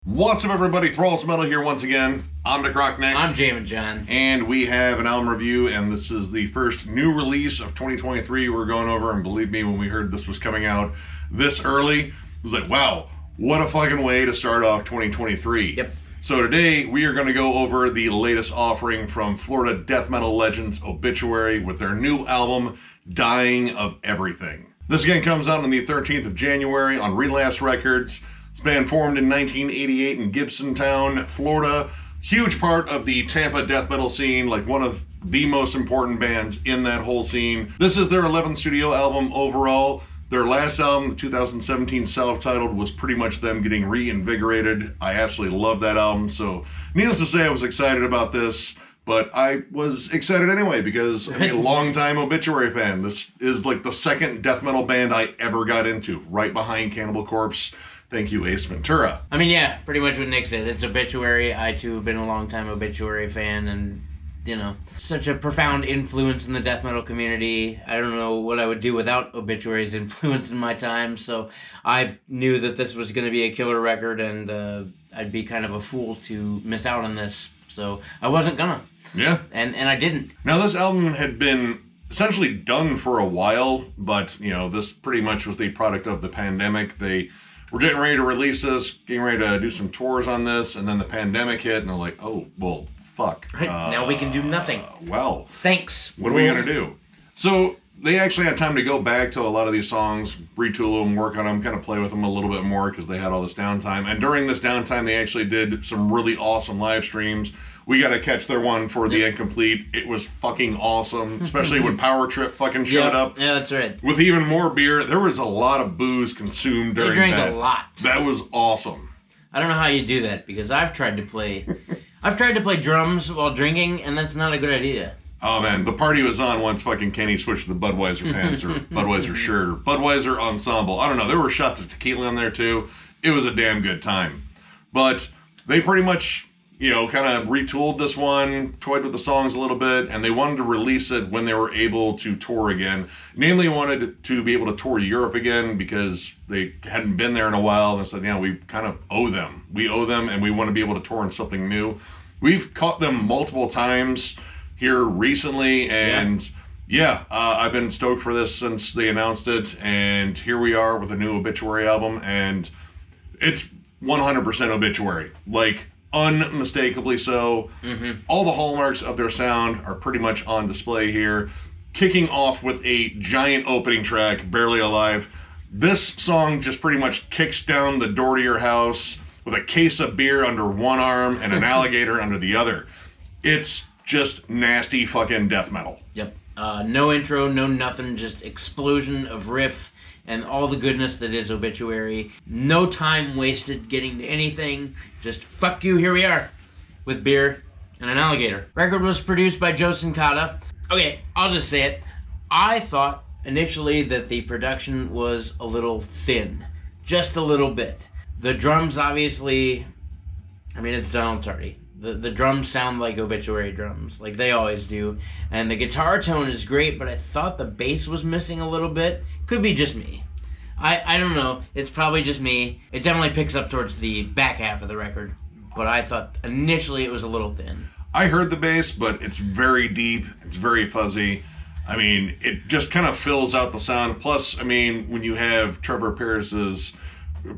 What's up, everybody? Thralls Metal here once again. I'm Necrotic. I'm Jammin. And we have an album review, and this is the first new release of 2023 we're going over. And believe me, when we heard this was coming out this early, it was like, wow, what a fucking way to start off 2023. Yep. So today, we are going to go over the latest offering from Florida death metal legends Obituary with their new album, Dying of Everything. This again comes out on the 13th of January on Relapse Records. It's band formed in 1988 in Gibsontown, Florida. Huge part of the Tampa death metal scene, like one of the most important bands in that whole scene. This is their 11th studio album overall. Their last album, the 2017 self-titled, was pretty much them getting reinvigorated. I absolutely love that album, so needless to say, I was excited about this, but I was excited anyway because I'm a longtime Obituary fan. This is like the second death metal band I ever got into, right behind Cannibal Corpse. Thank you, Ace Ventura. I mean, yeah, pretty much what Nick said. It's Obituary. I, too, have been a long-time Obituary fan, and, you know, such a profound influence in the death metal community. I don't know what I would do without Obituary's influence in my time, so I knew that this was going to be a killer record, and I'd be kind of a fool to miss out on this, so I wasn't gonna. Yeah. And I didn't. Now, this album had been essentially done for a while, but, you know, this pretty much was the product of the pandemic. We're getting ready to release this, getting ready to do some tours on this, and then the pandemic hit, and they're like, oh, well, fuck. Right, now we can do nothing. Well. Thanks. What are we going to do? So they actually had time to go back to a lot of these songs, retool them, work on them, kind of play with them a little bit more because they had all this downtime. And during this downtime, they actually did some really awesome live streams. We got to catch their one for the Incomplete. It was fucking awesome, especially when Power Trip fucking showed up. Yeah, that's right. With even more beer. There was a lot of booze consumed during that. They drank a lot. That was awesome. I don't know how you do that because I've tried to play drums while drinking, and that's not a good idea. Oh man, the party was on once fucking Kenny switched to the Budweiser pants or Budweiser shirt or Budweiser ensemble. I don't know. There were shots of tequila on there too. It was a damn good time. But they pretty much, you know, kind of retooled this one, toyed with the songs a little bit, and they wanted to release it when they were able to tour again. Namely, wanted to be able to tour Europe again because they hadn't been there in a while. And said, yeah, we kind of owe them. We owe them, and we want to be able to tour in something new. We've caught them multiple times here recently, and I've been stoked for this since they announced it, and here we are with a new Obituary album, and it's 100% Obituary. Like, unmistakably so. All the hallmarks of their sound are pretty much on display here. Kicking off with a giant opening track, Barely Alive. This song just pretty much kicks down the door to your house with a case of beer under one arm and an alligator under the other. It's just nasty fucking death metal. Yep. No intro, no nothing, just explosion of riff and all the goodness that is Obituary. No time wasted getting to anything. Just fuck you, here we are. With beer and an alligator. Record was produced by Joe Sincata. Okay, I'll just say it. I thought initially that the production was a little thin. Just a little bit. The drums obviously, I mean, it's Donald Tardy. The drums sound like Obituary drums, like they always do. And the guitar tone is great, but I thought the bass was missing a little bit. Could be just me. I don't know. It's probably just me. It definitely picks up towards the back half of the record. But I thought initially it was a little thin. I heard the bass, but it's very deep. It's very fuzzy. I mean, it just kind of fills out the sound. Plus, I mean, when you have Trevor Pierce's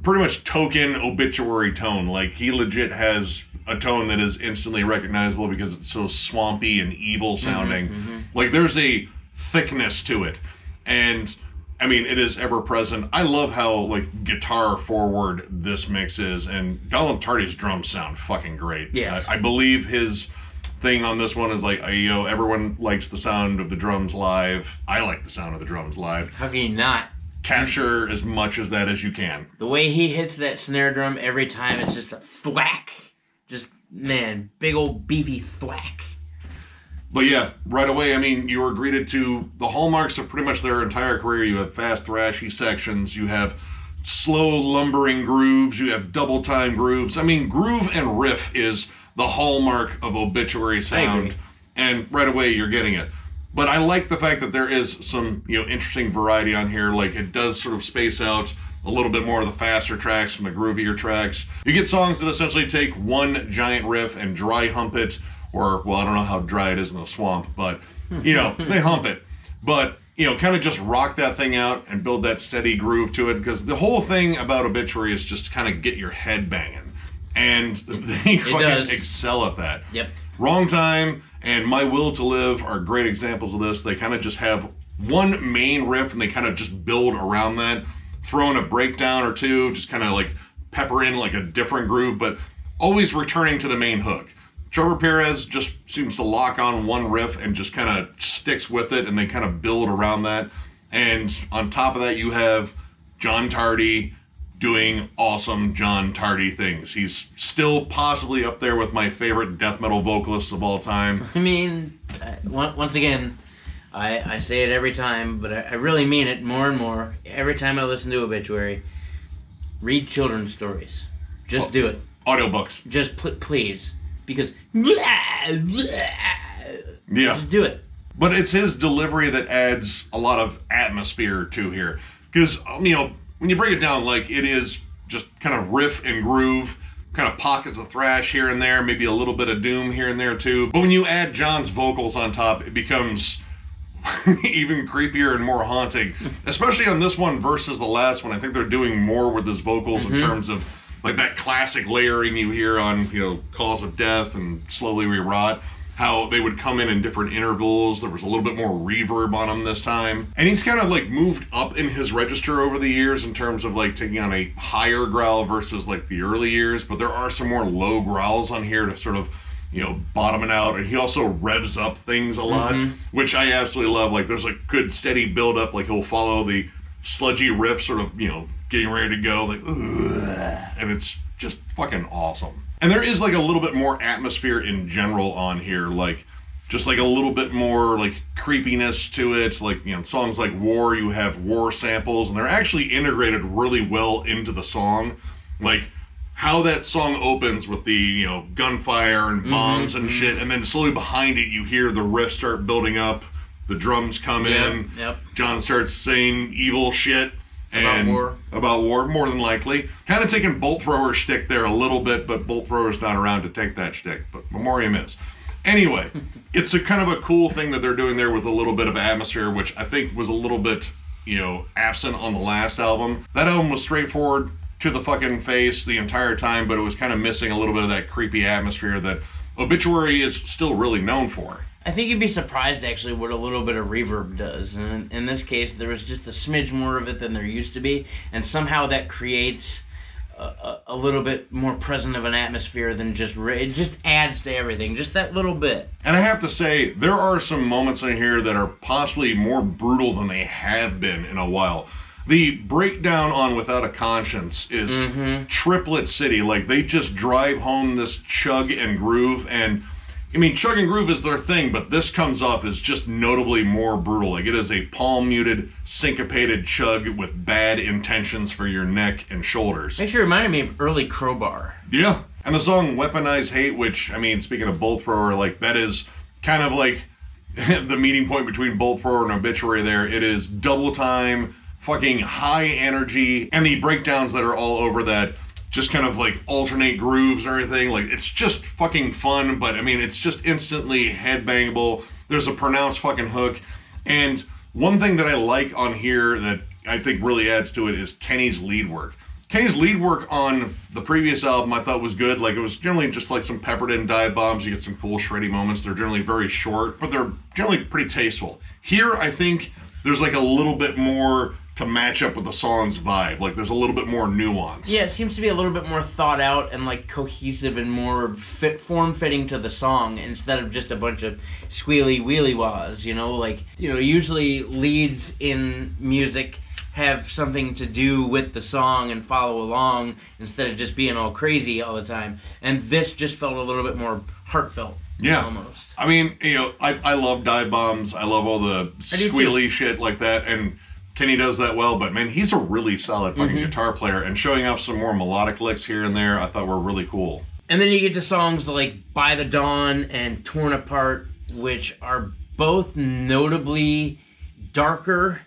pretty much token Obituary tone, like he legit has a tone that is instantly recognizable because it's so swampy and evil sounding. Like there's a thickness to it, and I mean it is ever present. I love how like guitar forward this mix is, and Donald Tardy's drums sound fucking great. Yes. I believe his thing on this one is like, you know, everyone likes the sound of the drums live. I like the sound of the drums live. How can you not? Capture as much of that as you can. The way he hits that snare drum every time, it's just a thwack. Just, man, big old beefy thwack. But yeah, right away, I mean, you were greeted to the hallmarks of pretty much their entire career. You have fast, thrashy sections. You have slow, lumbering grooves. You have double-time grooves. I mean, groove and riff is the hallmark of Obituary sound. And right away, you're getting it. But I like the fact that there is some, you know, interesting variety on here. Like, it does sort of space out a little bit more of the faster tracks from the groovier tracks. You get songs that essentially take one giant riff and dry hump it, or, well, I don't know how dry it is in the swamp, but, you know, they hump it. But, you know, kind of just rock that thing out and build that steady groove to it, because the whole thing about Obituary is just kind of get your head banging. And they fucking excel at that. Yep. Wrong Time and My Will to Live are great examples of this. They kind of just have one main riff and they kind of just build around that, throw in a breakdown or two, just kind of like pepper in like a different groove, but always returning to the main hook. Trevor Perez just seems to lock on one riff and just kind of sticks with it, and they kind of build around that. And on top of that, you have John Tardy doing awesome John Tardy things. He's still possibly up there with my favorite death metal vocalists of all time. I mean, once again, I say it every time, but I really mean it more and more. Every time I listen to Obituary, read children's stories. Just do it. Audiobooks. Just please. Because... Yeah. Just do it. But it's his delivery that adds a lot of atmosphere to here. Because, you know, when you break it down, like, it is just kind of riff and groove, kind of pockets of thrash here and there, maybe a little bit of doom here and there too. But when you add John's vocals on top, it becomes even creepier and more haunting. Especially on this one versus the last one. I think they're doing more with his vocals in terms of, like, that classic layering you hear on, you know, Cause of Death and Slowly We Rot. How they would come in different intervals. There was a little bit more reverb on him this time. And he's kind of like moved up in his register over the years in terms of like taking on a higher growl versus like the early years. But there are some more low growls on here to sort of, you know, bottom it out. And he also revs up things a lot, which I absolutely love. Like there's a good steady build up. Like he'll follow the sludgy riff sort of, you know, getting ready to go. Like, ugh, and it's just fucking awesome. And there is like a little bit more atmosphere in general on here, like just like a little bit more like creepiness to it. Like, you know, songs like War, you have war samples, and they're actually integrated really well into the song. Like how that song opens with the, you know, gunfire and bombs and shit, and then slowly behind it you hear the riff start building up, the drums come in, John starts saying evil shit. About war, more than likely. Kind of taking Bolt Thrower's shtick there a little bit, but Bolt Thrower's not around to take that shtick, but Memoriam is. Anyway, it's a kind of a cool thing that they're doing there with a little bit of atmosphere, which I think was a little bit, you know, absent on the last album. That album was straightforward to the fucking face the entire time, but it was kind of missing a little bit of that creepy atmosphere that Obituary is still really known for. I think you'd be surprised, actually, what a little bit of reverb does. And in this case, there was just a smidge more of it than there used to be. And somehow that creates a little bit more present of an atmosphere than just... It just adds to everything, just that little bit. And I have to say, there are some moments in here that are possibly more brutal than they have been in a while. The breakdown on Without a Conscience is Triplet City. Like, they just drive home this chug and groove, and... I mean, chug and groove is their thing, but this comes off as just notably more brutal. Like, it is a palm-muted, syncopated chug with bad intentions for your neck and shoulders. Actually reminded me of early Crowbar. Yeah. And the song Weaponized Hate, which, I mean, speaking of Bolt Thrower, like, that is kind of like the meeting point between Bolt Thrower and Obituary there. It is double time, fucking high energy, and the breakdowns that are all over that just kind of like alternate grooves and everything. Like, it's just fucking fun, but I mean, it's just instantly headbangable. There's a pronounced fucking hook. And one thing that I like on here that I think really adds to it is Kenny's lead work. Kenny's lead work on the previous album I thought was good. Like, it was generally just like some peppered in dive bombs. You get some cool shreddy moments. They're generally very short, but they're generally pretty tasteful. Here, I think there's like a little bit more to match up with the song's vibe. Like, there's a little bit more nuance. Yeah, it seems to be a little bit more thought out and like cohesive and more form-fitting to the song instead of just a bunch of squealy wheelie wahs, you know? Like, you know, usually leads in music have something to do with the song and follow along instead of just being all crazy all the time. And this just felt a little bit more heartfelt. Yeah. Almost. I mean, you know, I love dive bombs. I love all the squealy shit like that, and Kenny does that well, but man, he's a really solid fucking guitar player, and showing off some more melodic licks here and there I thought were really cool. And then you get to songs like By the Dawn and Torn Apart, which are both notably darker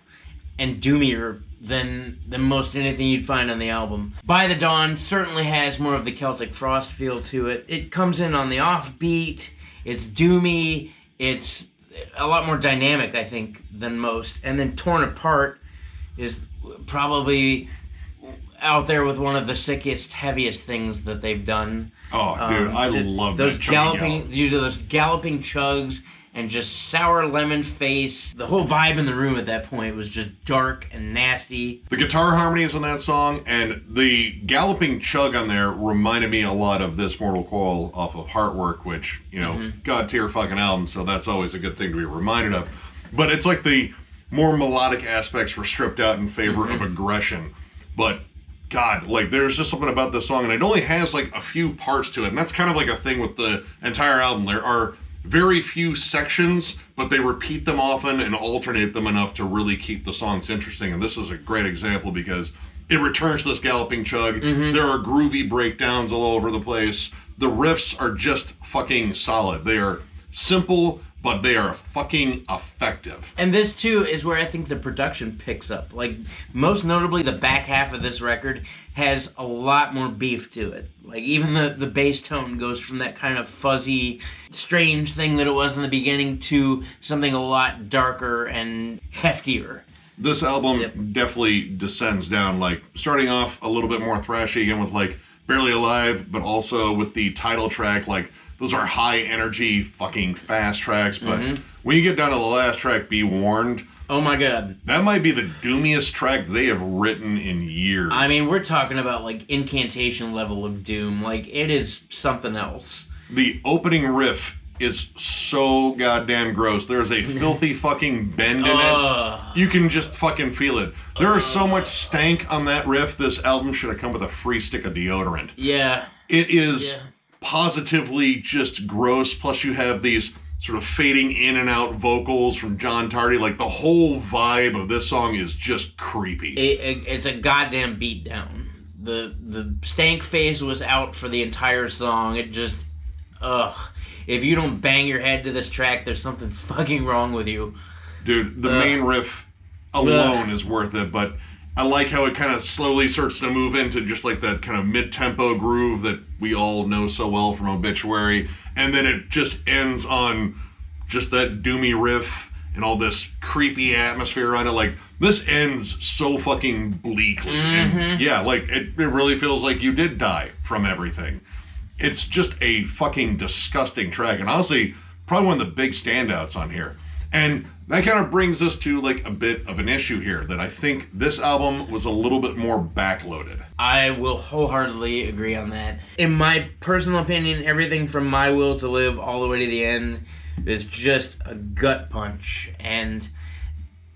and doomier than most anything you'd find on the album. By the Dawn certainly has more of the Celtic Frost feel to it. It comes in on the offbeat, it's doomy, it's a lot more dynamic, I think, than most. And then Torn Apart is probably out there with one of the sickest, heaviest things that they've done. Oh, dude, I love those that galloping, due to those galloping chugs and just sour lemon face. The whole vibe in the room at that point was just dark and nasty. The guitar harmonies on that song and the galloping chug on there reminded me a lot of This Mortal Coil off of Heartwork, which, you know, God tier fucking album, so that's always a good thing to be reminded of. But it's like the more melodic aspects were stripped out in favor of aggression. But God, like, there's just something about this song, and it only has like a few parts to it, and that's kind of like a thing with the entire album. There are very few sections, but they repeat them often and alternate them enough to really keep the songs interesting. And this is a great example because it returns to this galloping chug. There are groovy breakdowns all over the place. The riffs are just fucking solid. They are simple, but they are fucking effective. And this, too, is where I think the production picks up. Like, most notably, the back half of this record has a lot more beef to it. Like, even the bass tone goes from that kind of fuzzy, strange thing that it was in the beginning to something a lot darker and heftier. This album definitely descends down, like, starting off a little bit more thrashy again with, like, Barely Alive, but also with the title track, like, those are high energy, fucking fast tracks, but when you get down to the last track, Be Warned. Oh my God. That might be the doomiest track they have written in years. I mean, we're talking about like incantation level of doom. Like, it is something else. The opening riff is so goddamn gross. There's a filthy fucking bend in it. You can just fucking feel it. There is so much stank on that riff, this album should have come with a free stick of deodorant. Yeah. It is positively just gross, plus you have these sort of fading in and out vocals from John Tardy. Like, the whole vibe of this song is just creepy. It's a goddamn beatdown. The stank phase was out for the entire song. It just, if you don't bang your head to this track, there's something fucking wrong with you. Dude, the main riff alone is worth it, but I like how it kind of slowly starts to move into just like that kind of mid-tempo groove that we all know so well from Obituary, and then it just ends on just that doomy riff and all this creepy atmosphere on it. Like, this ends so fucking bleakly. And yeah, like, it really feels like you did die from everything. It's just a fucking disgusting track, and honestly, probably one of the big standouts on here. And that kind of brings us to like a bit of an issue here, that I think this album was a little bit more backloaded. I will wholeheartedly agree on that. In my personal opinion, everything from My Will to Live all the way to the end is just a gut punch, and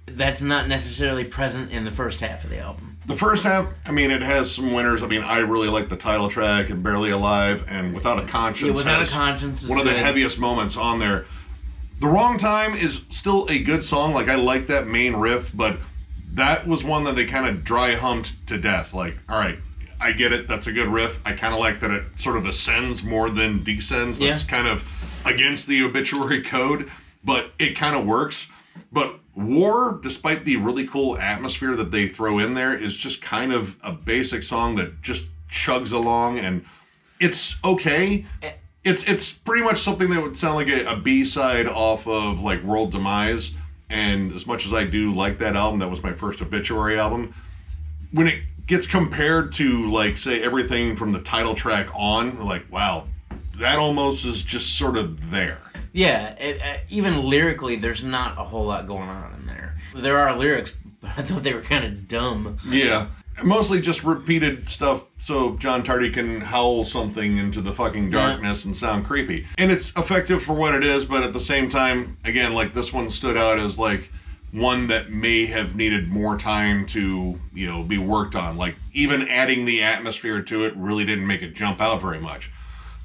that's not necessarily present in the first half of the album. The first half, I mean, it has some winners. I mean, I really like the title track and Barely Alive, and Without a Conscience. Yeah, Without a Conscience is one of the heaviest moments on there. The Wrong Time is still a good song. Like, I like that main riff, but that was one that they kind of dry humped to death. Like, all right, I get it. That's a good riff. I kind of like that it sort of ascends more than descends. That's kind of against the Obituary code, but it kind of works. But War, despite the really cool atmosphere that they throw in there, is just kind of a basic song that just chugs along, and it's okay. It's pretty much something that would sound like a B-side off of like World Demise, and as much as I do like that album, that was my first Obituary album, when it gets compared to like, say, everything from the title track on, like, wow, that almost is just sort of there. Yeah, even lyrically, there's not a whole lot going on in there. There are lyrics, but I thought they were kind of dumb. Yeah. Mostly just repeated stuff so John Tardy can howl something into the fucking darkness and sound creepy. And it's effective for what it is, but at the same time, again, like, this one stood out as like one that may have needed more time to, you know, be worked on. Like, even adding the atmosphere to it really didn't make it jump out very much.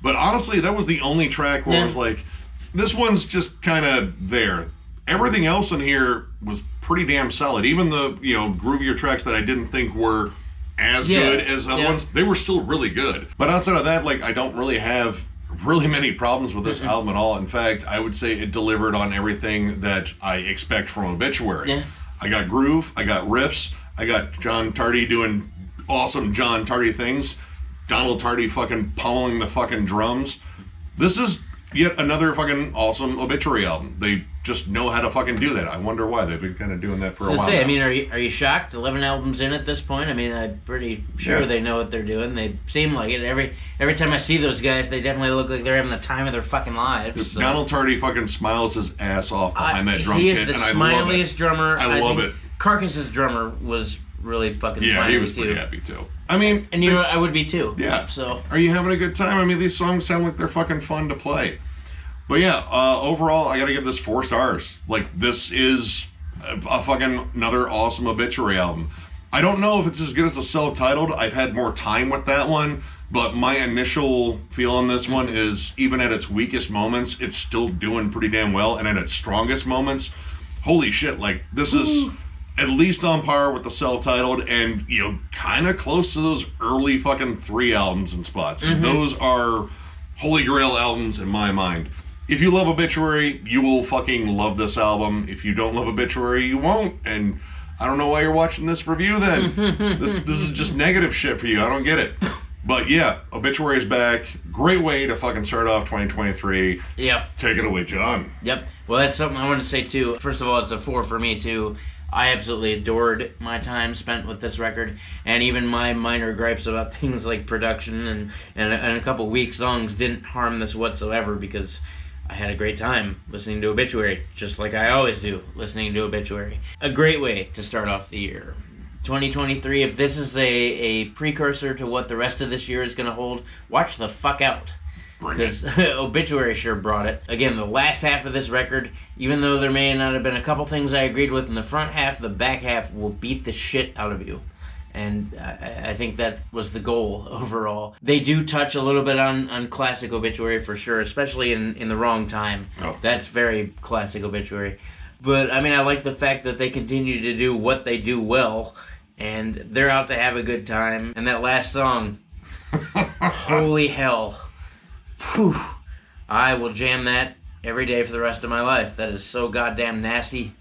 But honestly, that was the only track where I was like, this one's just kind of there. Everything else in here was pretty damn solid. Even the, you know, groovier tracks that I didn't think were as good as other ones, they were still really good. But outside of that, like, I don't really have really many problems with this album at all. In fact, I would say it delivered on everything that I expect from Obituary. I got groove, I got riffs, I got John Tardy doing awesome John Tardy things. Donald Tardy fucking pummeling the fucking drums. This is yet another fucking awesome Obituary album. They just know how to fucking do that. I wonder why. They've been kind of doing that for a while now. I mean, are you shocked? 11 albums in at this point? I mean, I'm pretty sure they know what they're doing. They seem like it. Every time I see those guys, they definitely look like they're having the time of their fucking lives. So. Donald Tardy fucking smiles his ass off behind that drum kit, and I love it. He is the smiliest drummer. I love it. Carcass's drummer was really fucking smiley, he was pretty happy, too. I mean... And you know, I would be, too. Yeah. So. Are you having a good time? I mean, these songs sound like they're fucking fun to play. But yeah, overall, I gotta give this 4 stars. Like, this is a fucking another awesome Obituary album. I don't know if it's as good as the self-titled. I've had more time with that one, but my initial feel on this one is, even at its weakest moments, it's still doing pretty damn well, and at its strongest moments, holy shit, like, this is at least on par with the self-titled, and, you know, kind of close to those early fucking 3 albums in spots. Mm-hmm. Those are holy grail albums in my mind. If you love Obituary, you will fucking love this album. If you don't love Obituary, you won't. And I don't know why you're watching this review then. This is just negative shit for you. I don't get it. But yeah, Obituary is back. Great way to fucking start off 2023. Yep. Take it away, John. Yep. Well, that's something I want to say too. First of all, it's a 4 for me too. I absolutely adored my time spent with this record, and even my minor gripes about things like production and a couple weak songs didn't harm this whatsoever, because I had a great time listening to Obituary, just like I always do, listening to Obituary. A great way to start off the year. 2023, if this is a precursor to what the rest of this year is going to hold, watch the fuck out. Because Obituary sure brought it. Again, the last half of this record, even though there may not have been a couple things I agreed with in the front half, the back half will beat the shit out of you. And I think that was the goal overall. They do touch a little bit on classic Obituary for sure, especially in The Wrong Time. Oh. That's very classic Obituary. But, I mean, I like the fact that they continue to do what they do well, and they're out to have a good time. And that last song, holy hell. Whew. I will jam that every day for the rest of my life. That is so goddamn nasty.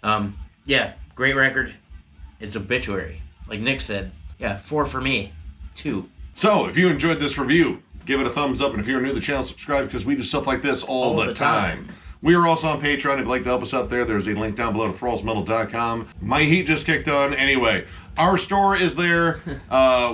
Yeah, great record. It's Obituary. Like Nick said, yeah, 4 for me, 2. So, if you enjoyed this review, give it a thumbs up, and if you're new to the channel, subscribe, because we do stuff like this all the time. We are also on Patreon. If you'd like to help us out there, there's a link down below to thrallsmetal.com. My heat just kicked on. Anyway, our store is there.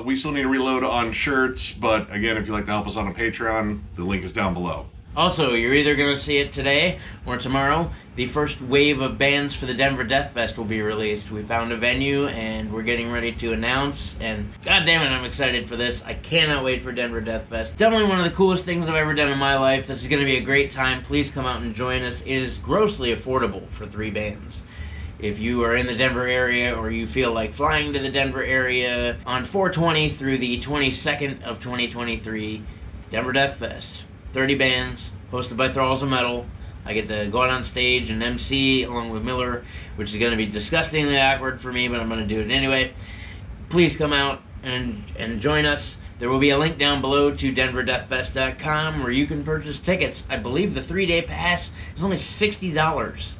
We still need to reload on shirts, but again, if you'd like to help us on a Patreon, the link is down below. Also, you're either going to see it today or tomorrow. The first wave of bands for the Denver Death Fest will be released. We found a venue, and we're getting ready to announce, and god damn it, I'm excited for this. I cannot wait for Denver Death Fest. Definitely one of the coolest things I've ever done in my life. This is going to be a great time. Please come out and join us. It is grossly affordable for 3 bands. If you are in the Denver area, or you feel like flying to the Denver area on 4/20 through the 22nd of 2023, Denver Death Fest. 30 bands, hosted by Thralls of Metal. I get to go out on stage and MC along with Miller, which is going to be disgustingly awkward for me, but I'm going to do it anyway. Please come out and join us. There will be a link down below to denverdeathfest.com where you can purchase tickets. I believe the 3-day pass is only $60.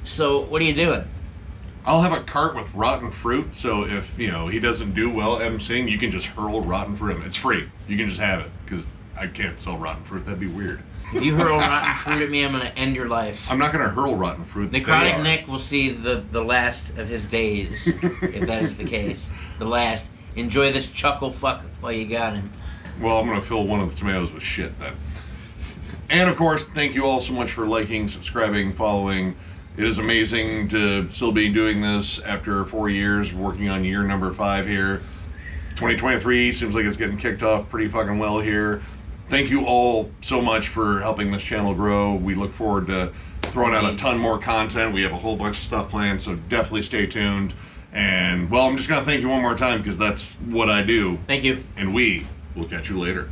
So what are you doing? I'll have a cart with rotten fruit, so if, you know, he doesn't do well emceeing, you can just hurl rotten fruit at him. It's free. You can just have it, because I can't sell rotten fruit. That'd be weird. If you hurl rotten fruit at me, I'm going to end your life. I'm not going to hurl rotten fruit. Necrotic Nick will see the last of his days, if that is the case. The last. Enjoy this chuckle fuck while you got him. Well, I'm going to fill one of the tomatoes with shit then. And of course, thank you all so much for liking, subscribing, following. It is amazing to still be doing this after 4 years, working on year number 5 here. 2023 seems like it's getting kicked off pretty fucking well here. Thank you all so much for helping this channel grow. We look forward to throwing out a ton more content. We have a whole bunch of stuff planned, so definitely stay tuned. And, well, I'm just going to thank you one more time, because that's what I do. Thank you. And we will catch you later.